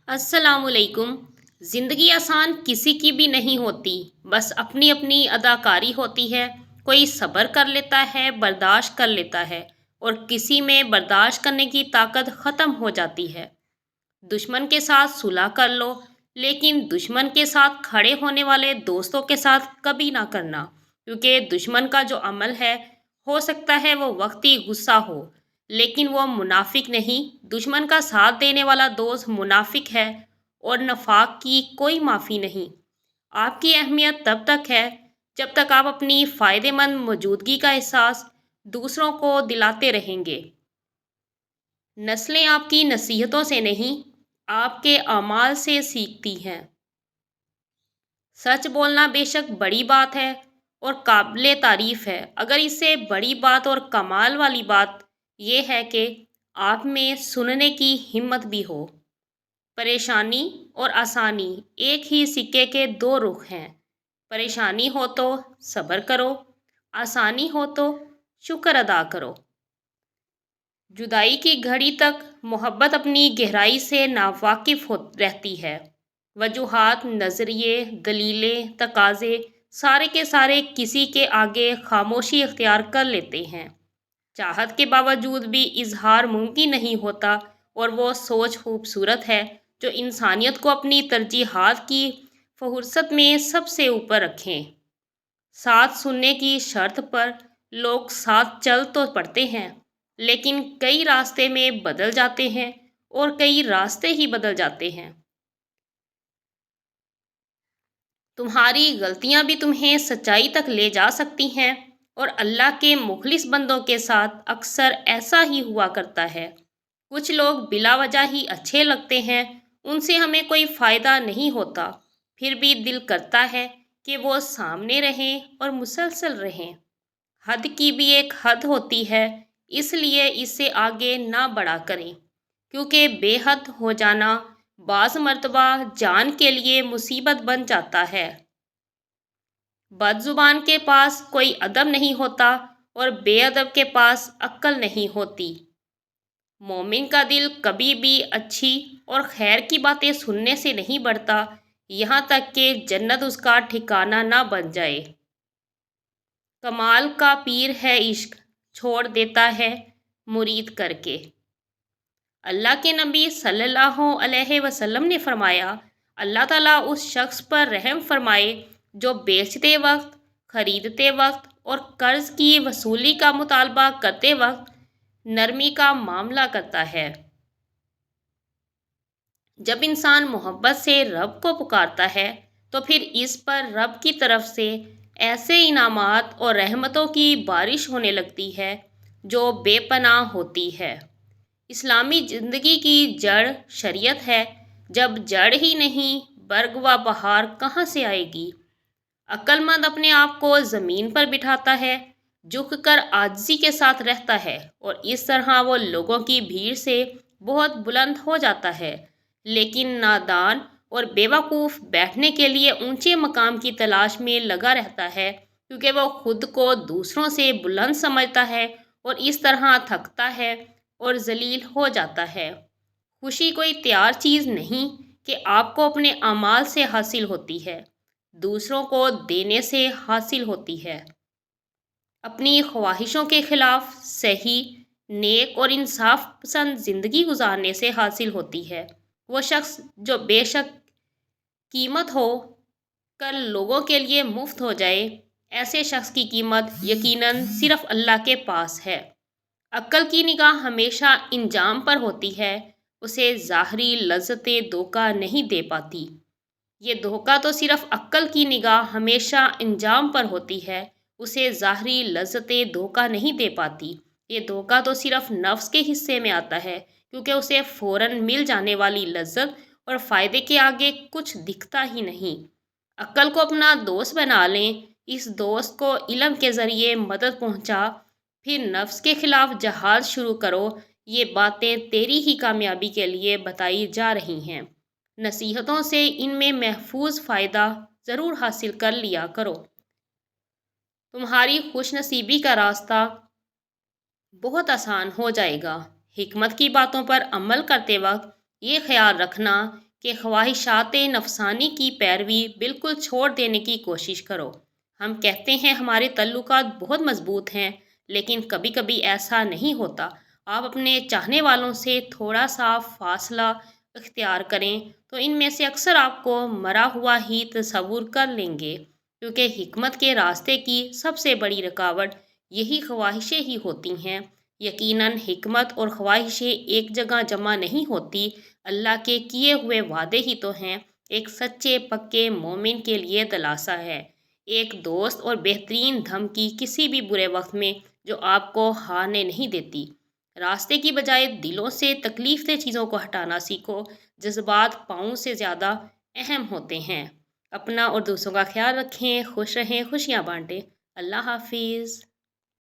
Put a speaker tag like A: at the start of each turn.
A: السلام علیکم۔ زندگی آسان کسی کی بھی نہیں ہوتی، بس اپنی اپنی اداکاری ہوتی ہے۔ کوئی صبر کر لیتا ہے، برداشت کر لیتا ہے، اور کسی میں برداشت کرنے کی طاقت ختم ہو جاتی ہے۔ دشمن کے ساتھ صلح کر لو، لیکن دشمن کے ساتھ کھڑے ہونے والے دوستوں کے ساتھ کبھی نہ کرنا، کیونکہ دشمن کا جو عمل ہے، ہو سکتا ہے وہ وقتی غصہ ہو، لیکن وہ منافق نہیں۔ دشمن کا ساتھ دینے والا دوست منافق ہے، اور نفاق کی کوئی معافی نہیں۔ آپ کی اہمیت تب تک ہے جب تک آپ اپنی فائدہ مند موجودگی کا احساس دوسروں کو دلاتے رہیں گے۔ نسلیں آپ کی نصیحتوں سے نہیں، آپ کے اعمال سے سیکھتی ہیں۔ سچ بولنا بے شک بڑی بات ہے اور قابل تعریف ہے، اگر اس سے بڑی بات اور کمال والی بات یہ ہے کہ آپ میں سننے کی ہمت بھی ہو۔ پریشانی اور آسانی ایک ہی سکے کے دو رخ ہیں۔ پریشانی ہو تو صبر کرو، آسانی ہو تو شکر ادا کرو۔ جدائی کی گھڑی تک محبت اپنی گہرائی سے ناواقف رہتی ہے۔ وجوہات، نظریے، دلیلیں، تقاضے سارے کے سارے کسی کے آگے خاموشی اختیار کر لیتے ہیں۔ چاہت کے باوجود بھی اظہار ممکن نہیں ہوتا، اور وہ سوچ خوبصورت ہے جو انسانیت کو اپنی ترجیحات کی فہرست میں سب سے اوپر رکھیں۔ ساتھ سننے کی شرط پر لوگ ساتھ چل تو پڑتے ہیں، لیکن کئی راستے میں بدل جاتے ہیں، اور کئی راستے ہی بدل جاتے ہیں۔ تمہاری غلطیاں بھی تمہیں سچائی تک لے جا سکتی ہیں، اور اللہ کے مخلص بندوں کے ساتھ اکثر ایسا ہی ہوا کرتا ہے۔ کچھ لوگ بلا وجہ ہی اچھے لگتے ہیں، ان سے ہمیں کوئی فائدہ نہیں ہوتا، پھر بھی دل کرتا ہے کہ وہ سامنے رہیں اور مسلسل رہیں۔ حد کی بھی ایک حد ہوتی ہے، اس لیے اس سے آگے نہ بڑھا کریں، کیونکہ بے حد ہو جانا بعض مرتبہ جان کے لیے مصیبت بن جاتا ہے۔ بد زبان کے پاس کوئی ادب نہیں ہوتا، اور بے ادب کے پاس عقل نہیں ہوتی۔ مومن کا دل کبھی بھی اچھی اور خیر کی باتیں سننے سے نہیں بڑھتا، یہاں تک کہ جنت اس کا ٹھکانہ نہ بن جائے۔ کمال کا پیر ہے عشق، چھوڑ دیتا ہے مرید کر کے۔ اللہ کے نبی صلی اللہ علیہ وسلم نے فرمایا، اللہ تعالیٰ اس شخص پر رحم فرمائے جو بیچتے وقت، خریدتے وقت اور قرض کی وصولی کا مطالبہ کرتے وقت نرمی کا معاملہ کرتا ہے۔ جب انسان محبت سے رب کو پکارتا ہے تو پھر اس پر رب کی طرف سے ایسے انعامات اور رحمتوں کی بارش ہونے لگتی ہے جو بے پناہ ہوتی ہے۔ اسلامی زندگی کی جڑ شریعت ہے، جب جڑ ہی نہیں، برگ و بہار کہاں سے آئے گی؟ عقل مند اپنے آپ کو زمین پر بٹھاتا ہے، جھک کر عاجزی کے ساتھ رہتا ہے، اور اس طرح وہ لوگوں کی بھیڑ سے بہت بلند ہو جاتا ہے۔ لیکن نادان اور بے وقوف بیٹھنے کے لیے اونچے مقام کی تلاش میں لگا رہتا ہے، کیونکہ وہ خود کو دوسروں سے بلند سمجھتا ہے، اور اس طرح تھکتا ہے اور ذلیل ہو جاتا ہے۔ خوشی کوئی تیار چیز نہیں کہ آپ کو اپنے اعمال سے حاصل ہوتی ہے، دوسروں کو دینے سے حاصل ہوتی ہے۔ اپنی خواہشوں کے خلاف صحیح، نیک اور انصاف پسند زندگی گزارنے سے حاصل ہوتی ہے۔ وہ شخص جو بے شک قیمت ہو کر لوگوں کے لیے مفت ہو جائے، ایسے شخص کی قیمت یقیناً صرف اللہ کے پاس ہے۔ عقل کی نگاہ ہمیشہ انجام پر ہوتی ہے، اسے ظاہری لذتیں دھوکہ نہیں دے پاتی۔ یہ دھوکہ تو صرف عقل کی نگاہ ہمیشہ انجام پر ہوتی ہے، اسے ظاہری لذتیں دھوکہ نہیں دے پاتی۔ یہ دھوکہ تو صرف نفس کے حصے میں آتا ہے، کیونکہ اسے فوراً مل جانے والی لذت اور فائدے کے آگے کچھ دکھتا ہی نہیں۔ عقل کو اپنا دوست بنا لیں، اس دوست کو علم کے ذریعے مدد پہنچا، پھر نفس کے خلاف جہاد شروع کرو۔ یہ باتیں تیری ہی کامیابی کے لیے بتائی جا رہی ہیں، نصیحتوں سے ان میں محفوظ فائدہ ضرور حاصل کر لیا کرو۔ تمہاری خوش نصیبی کا راستہ بہت آسان ہو جائے گا۔ حکمت کی باتوں پر عمل کرتے وقت یہ خیال رکھنا کہ خواہشات نفسانی کی پیروی بالکل چھوڑ دینے کی کوشش کرو۔ ہم کہتے ہیں ہمارے تعلقات بہت مضبوط ہیں، لیکن کبھی کبھی ایسا نہیں ہوتا۔ آپ اپنے چاہنے والوں سے تھوڑا سا فاصلہ اختیار کریں تو ان میں سے اکثر آپ کو مرا ہوا ہی تصور کر لیں گے، کیونکہ حکمت کے راستے کی سب سے بڑی رکاوٹ یہی خواہشیں ہی ہوتی ہیں۔ یقیناً حکمت اور خواہشیں ایک جگہ جمع نہیں ہوتی، اللہ کے کیے ہوئے وعدے ہی تو ہیں۔ ایک سچے پکے مومن کے لیے دلاسا ہے، ایک دوست اور بہترین دھمکی کسی بھی برے وقت میں جو آپ کو ہارنے نہیں دیتی۔ راستے کی بجائے دلوں سے تکلیف دہ چیزوں کو ہٹانا سیکھو۔ جذبات پاؤں سے زیادہ اہم ہوتے ہیں۔ اپنا اور دوسروں کا خیال رکھیں، خوش رہیں، خوشیاں بانٹیں۔ اللہ حافظ۔